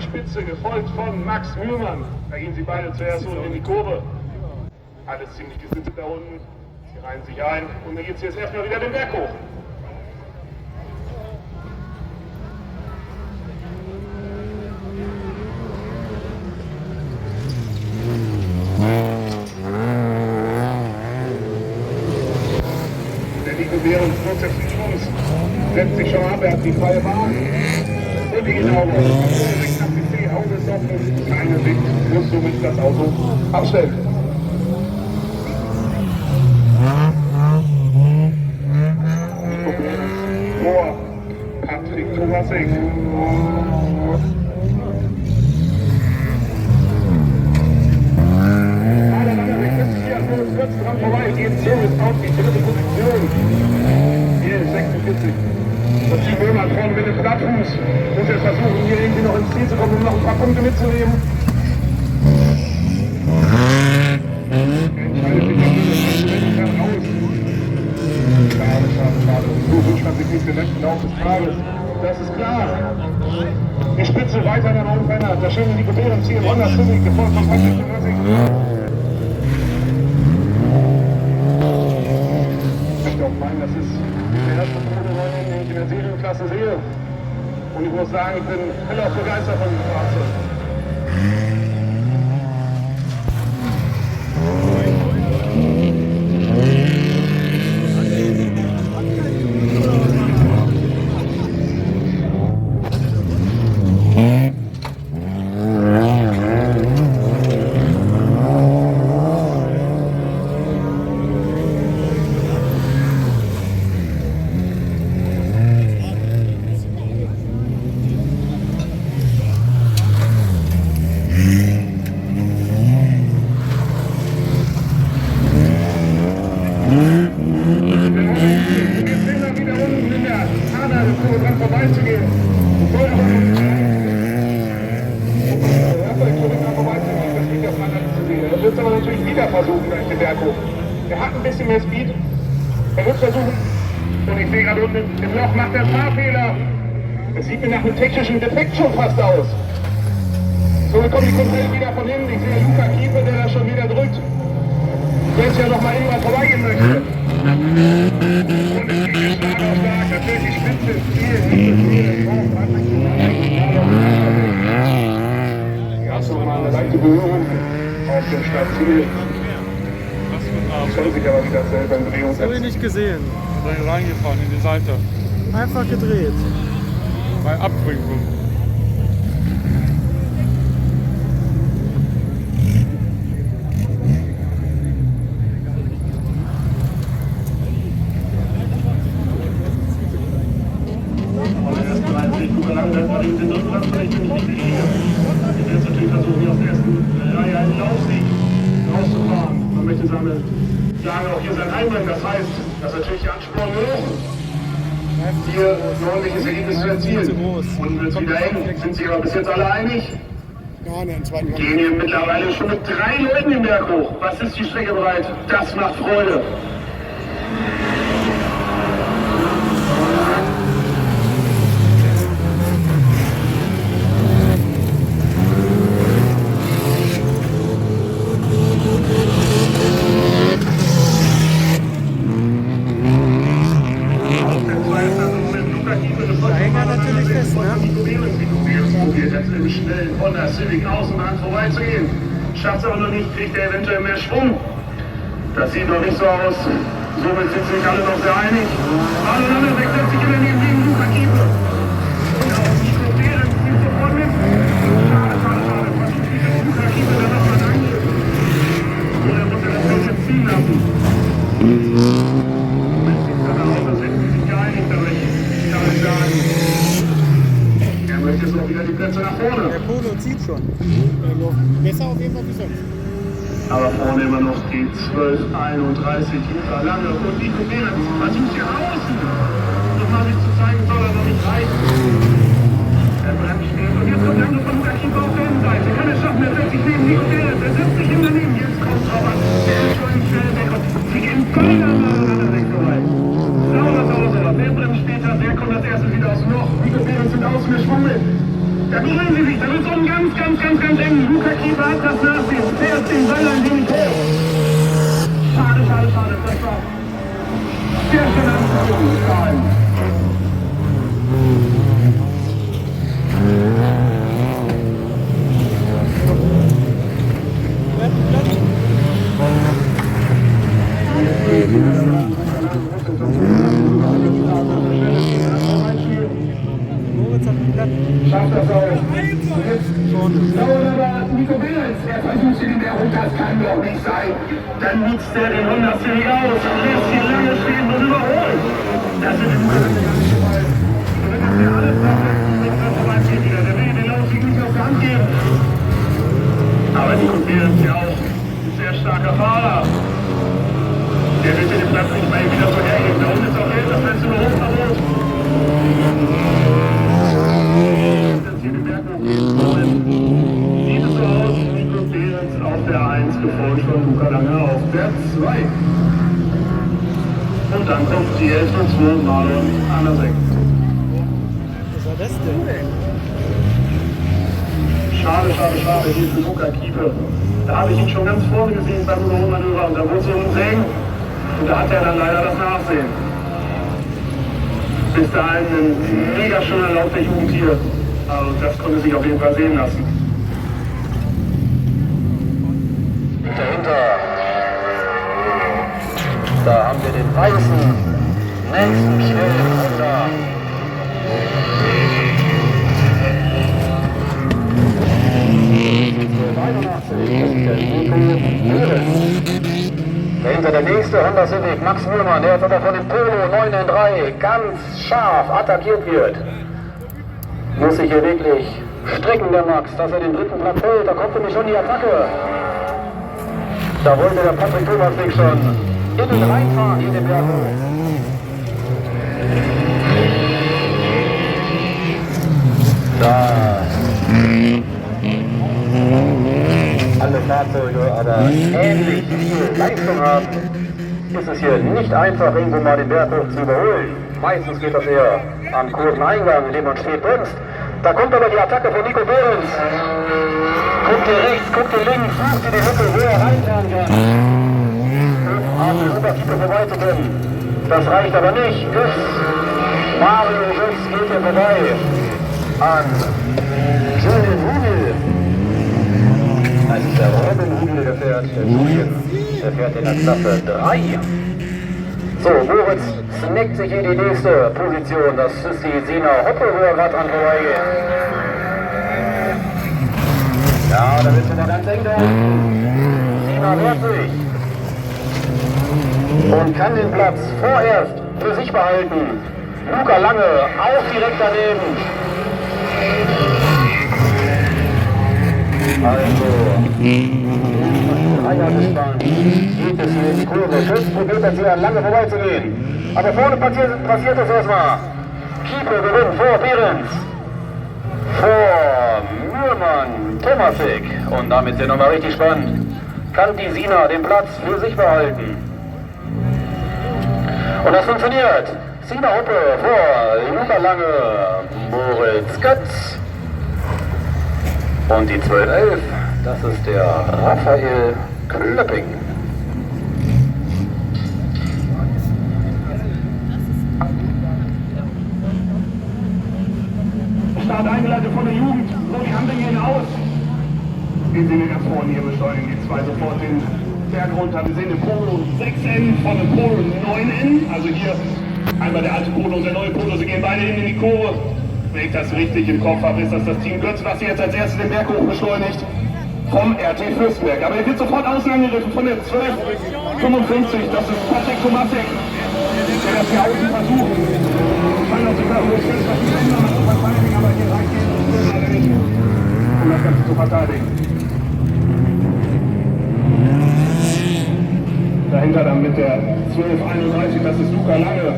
die Spitze, gefolgt von Max Mühlmann. Da gehen sie beide zuerst unten in die Kurve. Alles ziemlich gesittet da unten. Sie reihen sich ein und dann geht es jetzt erstmal wieder den Berg hoch. Der Nico Behrens nutzt jetzt die Chance, setzt sich schon ab, er hat die freie Bahn. Und die geht Auge. Auge ist offen, keine Sicht, muss somit das Auto abstellen. Nico Behrens vor Patrick Thomasek. Kurz dran vorbei, geht so ist auf die dritte Position. Hier ist 46. Und die Möhmann vorne mit dem Plattfuß. Und jetzt versuchen hier irgendwie noch ins Ziel zu kommen, um noch ein paar Punkte mitzunehmen. Entscheidet sich dafür, raus. Schade. So wünscht man sich nicht den letzten Lauf des Tages. Das ist klar. Die Spitze weiter nach oben verändert. Der schöne Nico Behrens hier im Honda Civic, gefolgt von Patrick Thomasek. Das ist der erste Foto, den ich in der Serienklasse sehe. Und ich muss sagen, ich bin hellauf begeistert von diesem Fahrzeug. Er hat ein bisschen mehr Speed. Er wird versuchen. Und ich sehe gerade unten im Loch macht er Fahrfehler. Es sieht mir nach einem technischen Defekt schon fast aus. So, dann kommt die Kontrolle wieder von hinten. Ich sehe Luca Kiefer, der da schon wieder drückt. Der jetzt ja noch mal irgendwann vorbeigehen möchte. Und es geht jetzt Schlag auf Schlag. Natürlich die Spitze ins Ziel. Hier hast du noch mal eine leichte Berührung auf dem Startziel. Soll sich aber wieder selber in Drehung setzen. Das habe ich nicht gesehen. Da reingefahren in die Seite. Einfach gedreht. Bei Abdrückung. Sagen auch hier sein Heimrennen, das heißt, dass natürlich die Ansporn hoch, hier ein ordentliches Ergebnis zu erzielen. Und wird es wieder eng, sind sich aber bis jetzt alle einig. Gehen hier mittlerweile schon mit 3 Leuten den Berg hoch. Was ist die Strecke bereit? Das macht Freude. Jetzt im schnellen Honda Civic außen dran vorbeizugehen. Schafft es aber noch nicht, kriegt er eventuell mehr Schwung. Das sieht noch nicht so aus. Somit sind sich alle noch sehr einig. Alle anderen wechselt sich immer neben Luca Kiefer. Und auch Nico Behrens zieht sofort mit. Schade. Versucht sich jetzt Luca Kiefer dann noch mal an. Oder muss er das Ganze jetzt ziehen lassen? Moment, die Autos sind sich geeinigt dadurch. Kann ich sagen. Er möchte jetzt noch wieder die Plätze nach vorne. Der Polo zieht schon. Besser auf jeden Fall wie sonst. Aber vorne immer noch die 12:31 Liter lange. Und Nico Behrens versucht hier außen nochmal sich zu zeigen, soll er noch nicht reichen. Er bleibt stehen. Und jetzt kommt der Angriff von Luca Kiefer auf der Innenseite. Kann er schaffen, er setzt sich neben Nico Behrens. Er setzt sich immer neben. Jetzt kommt Robert. Der ist schon im schnellen Weg. Sie gehen voll aneinander weg vorbei. Sauber. Wer bremst später? Wer kommt als erstes wieder aus dem Loch? Nico Behrens sind außen geschwungen. Da berühren sie sich. Da wird so ganz eng. Luca Kiefer hat das Nachsehen. Fährt den Ball ein wenig hoch. Schade, schade, schade. Das war sehr schön anzuführen. Moritz hat einen Blatt. Schafft das auch. Dauert aber Nico Behrens, der versucht den Berg runter, das kann doch nicht sein. Dann nutzt er den Honda Civic aus und lässt ihn lange stehen und überholen. Das sind im Grunde gar nicht gefallen. Und wenn das hier alles macht, dann vorbei geht wieder. Der will den Laufweg nicht auf die Hand geben. Aber Nico Behrens ja auch ein sehr starker Fahrer. Der wird den Platz nicht mal wieder so hergeben. Da unten ist auch Geld, das letzte Überholverbot. Sieht es so aus, Nico Behrens auf der 1, gefolgt von Luca Lange auf der 2. Und dann kommt die 11 und 2 Marlon Anasek. Was war das denn? Schade, schade, schade, hier für Luca Kiefer. Da habe ich ihn schon ganz vorne gesehen beim Überholmanöver und da wurde es so eng. Und da hat er dann leider das Nachsehen. Bis dahin ein mega schöner Lauf der Jugend hier. Also das konnte sich auf jeden Fall sehen lassen. Dahinter, da haben wir den weißen, nächsten schnellen Honda. Dahinter der nächste Honda Civic, Max Mühlmann, der jetzt aber von dem Polo 9 in 3 ganz scharf attackiert wird. Muss sich hier wirklich strecken, der Max, dass er den dritten Platz hält. Da kommt nämlich schon die Attacke. Da wollte der Patrick Thomasweg schon innen reinfahren in den Berg hoch. Da. Alle Fahrzeuge aber ähnlich viel Leistung haben, ist es hier nicht einfach, irgendwo mal den Berg hoch zu überholen. Meistens geht das eher am Kurveneingang, indem man spät bremst. Da kommt aber die Attacke von Nico Behrens. Guckt ihr rechts, guckt ihr links, sucht ihr die Lücke, wo er reinfahren kann. An der Oberkiefer vorbeizukommen. Das reicht aber nicht. Götz, Mario Götz geht hier vorbei. An Julian Hugel. Das ist der Robin Hugel, der fährt. Der Julian, der fährt in der Klasse 3. So, Moritz snackt sich in die nächste Position. Das ist die Sina Hoppe, wo er gerade dran vorbeigeht. Ja, da wird es immer ganz eng da unten. Sina wehrt sich. Und kann den Platz vorerst für sich behalten. Luca Lange auch direkt daneben. Also, Reiher gespannt. Geht es hier in die Kurve. Schütz probiert jetzt hier an Lange vorbeizugehen. Aber vorne passiert das erstmal. Kiefer gewinnt vor Behrens. Vor Mühlmann, Thomasek. Und damit sind wir nochmal richtig spannend. Kann die Sina den Platz für sich behalten? Und das funktioniert. Sina Hoppe vor Luca Lange, Moritz Götz. Und die 12-11, das ist der Raphael Klöpping. Start eingeleitet von der Jugend. So, die Handlungen gehen aus. Wir sehen ganz vorne hier beschleunigen die 2 sofort den Berg runter. Wir sehen den Polo 6N von dem Polo 9N. Also hier einmal der alte Polo und der neue Polo. Sie gehen beide hin in die Kurve. Wenn ich das richtig im Kopf habe, ist das Team Götz, was jetzt als erstes den Berg hoch beschleunigt. Vom RT Fürstenberg. Aber er wird sofort außen angegriffen von der 1255. Das ist Patrick Thomasek, der das hier außen versucht. Ich meine, sogar was die Länder zu verteidigen, aber hier reicht es leider nicht, um das Ganze zu verteidigen. Dahinter dann mit der 1231, das ist Luca Lange,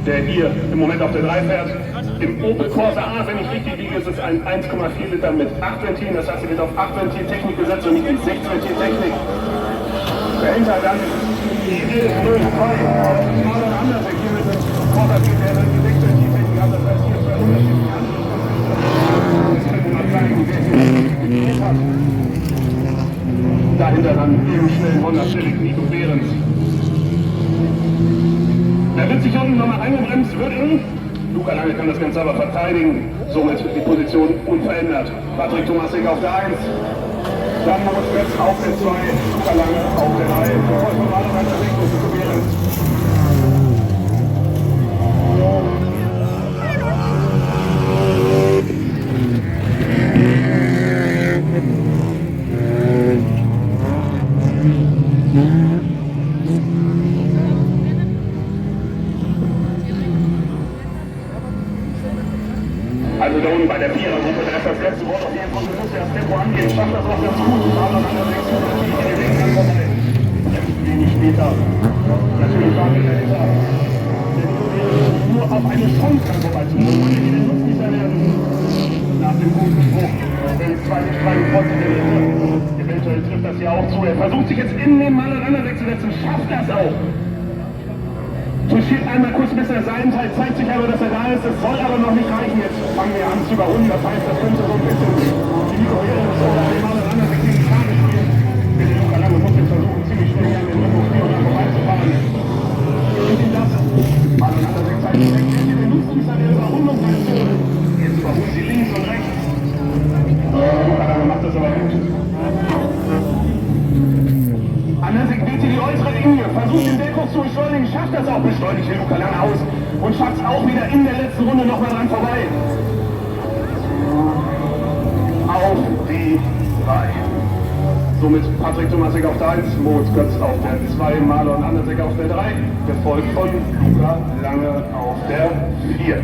der hier im Moment auf der 3 fährt. Im Opel Corsa A, wenn ich richtig liege, ist es ein 1,4 Liter mit 8 Ventilen. Das heißt, er wird auf 8 Ventil Technik gesetzt und nicht in 6 Ventil Technik. Dahinter dann die 1102. Marlon Andersek hier mit dem Corsa geht, der dann die 6 Ventil Technik hat. Das heißt, hier 200 Ventilen. mal zeigen, wer hier hat. Dahinter dann im schnellen Honda Civic Nico Behrens. Er wird sich unten nochmal eingebremst, wird ihn. Luca Lange kann das Ganze aber verteidigen. Somit die Position unverändert. Patrick Tomasik auf der 1. Dann Moritz Götz auf der 2. Luca Lange auf der 3. Verfolgt von Marlon Hanschewig und Nico Behrens. Also da unten bei der Vierergruppe, da ist das letzte Wort auf jeden Fall, muss ja das Tempo angehen, schafft das auch ganz gut. Aber dann der 6 natürlich in den Weg an vorbei. Wenig später. Natürlich war der Leiter. Nur auf eine Chance dann vorbeizukommen. Und wollte wieder nutzlicher werden. Nach dem guten Bruch. Der zweite Streik folgt in der Mitte. Eventuell trifft das ja auch zu. Er versucht sich jetzt in den Marlon Hanschewig wegzusetzen. Schafft das auch. Touchiert einmal kurz bis er seinen Teil, zeigt sich aber, dass er da ist. Es soll aber noch nicht reichen. Jetzt fangen wir an zu überholen. Das heißt, das könnte so ein bisschen die Nico Behrens oder den Marlon Hanschewig gegen die Karte spielen. Der Luca Lange muss jetzt versuchen, ziemlich schnell an den Rücken und vorbeizufahren. Und ihn das. Marlon Hanschewig zeigt sich weg. Der nutzt sich an der Überrundungsaktion. Jetzt überholen sie links und rechts. Luca Lange macht das aber gut. Hanschewig wählt hier die äußere Linie, versucht den Deckkurs zu beschleunigen, schafft das auch, beschleunigt Luca Lange aus und schafft es auch wieder in der letzten Runde nochmal dran vorbei. Auf die 3. Somit Patrick Tomasik auf der 1, Moritz Götz auf der 2, Marlon Hanschewig auf der 3, gefolgt von Luca Lange auf der 4.